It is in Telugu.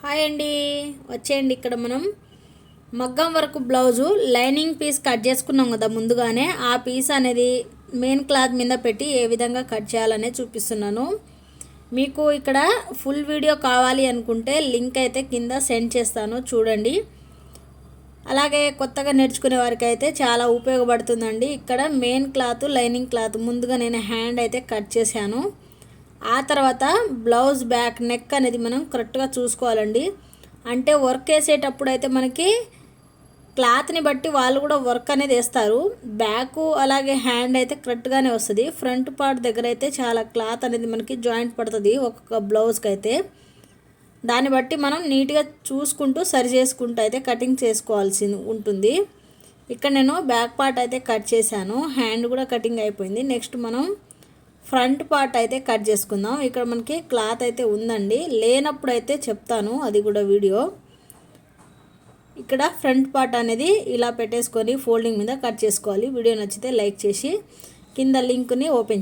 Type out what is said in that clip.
హాయ్ అండి, వచ్చేయండి. ఇక్కడ మనం మగ్గం work blouse lining piece cut చేసుకున్నాం కదా ముందుగానే. ఆ పీస్ అనేది మెయిన్ క్లాత్ మీద పెట్టి ఏ విధంగా కట్ చేయాలనే చూపిస్తున్నాను. మీకు ఇక్కడ ఫుల్ వీడియో కావాలి అనుకుంటే లింక్ అయితే కింద సెండ్ చేస్తాను, చూడండి. అలాగే కొత్తగా నేర్చుకునే వారికి అయితే చాలా ఉపయోగపడుతుందండి. ఇక్కడ మెయిన్ క్లాత్ లైనింగ్ క్లాత్ ముందుగా నేను హ్యాండ్ అయితే కట్ చేశాను. ఆ తర్వాత బ్లౌజ్ బ్యాక్ నెక్ అనేది మనం కరెక్ట్గా చూసుకోవాలండి. అంటే వర్క్ వేసేటప్పుడు అయితే మనకి క్లాత్ని బట్టి వాళ్ళు కూడా వర్క్ అనేది వేస్తారు. బ్యాక్ అలాగే హ్యాండ్ అయితే కరెక్ట్గానే వస్తుంది. ఫ్రంట్ పార్ట్ దగ్గర అయితే చాలా క్లాత్ అనేది మనకి జాయింట్ పడుతుంది ఒక్కొక్క బ్లౌజ్కి అయితే. దాన్ని బట్టి మనం నీట్గా చూసుకుంటూ సరి చేసుకుంటూ అయితే కటింగ్ చేసుకోవాల్సి ఉంటుంది. ఇక్కడ నేను బ్యాక్ పార్ట్ అయితే కట్ చేశాను, హ్యాండ్ కూడా కటింగ్ అయిపోయింది. నెక్స్ట్ మనం ఫ్రంట్ పార్ట్ అయితే కట్ చేసుకుందాం. ఇక్కడ మనకి క్లాత్ అయితే ఉందండి, లేనప్పుడు అయితే చెప్తాను, అది కూడా వీడియో. ఇక్కడ ఫ్రంట్ పార్ట్ అనేది ఇలా పెట్టేసుకొని ఫోల్డింగ్ మీద కట్ చేసుకోవాలి. వీడియో నచ్చితే లైక్ చేసి కింద లింక్ని ఓపెన్ చేయండి.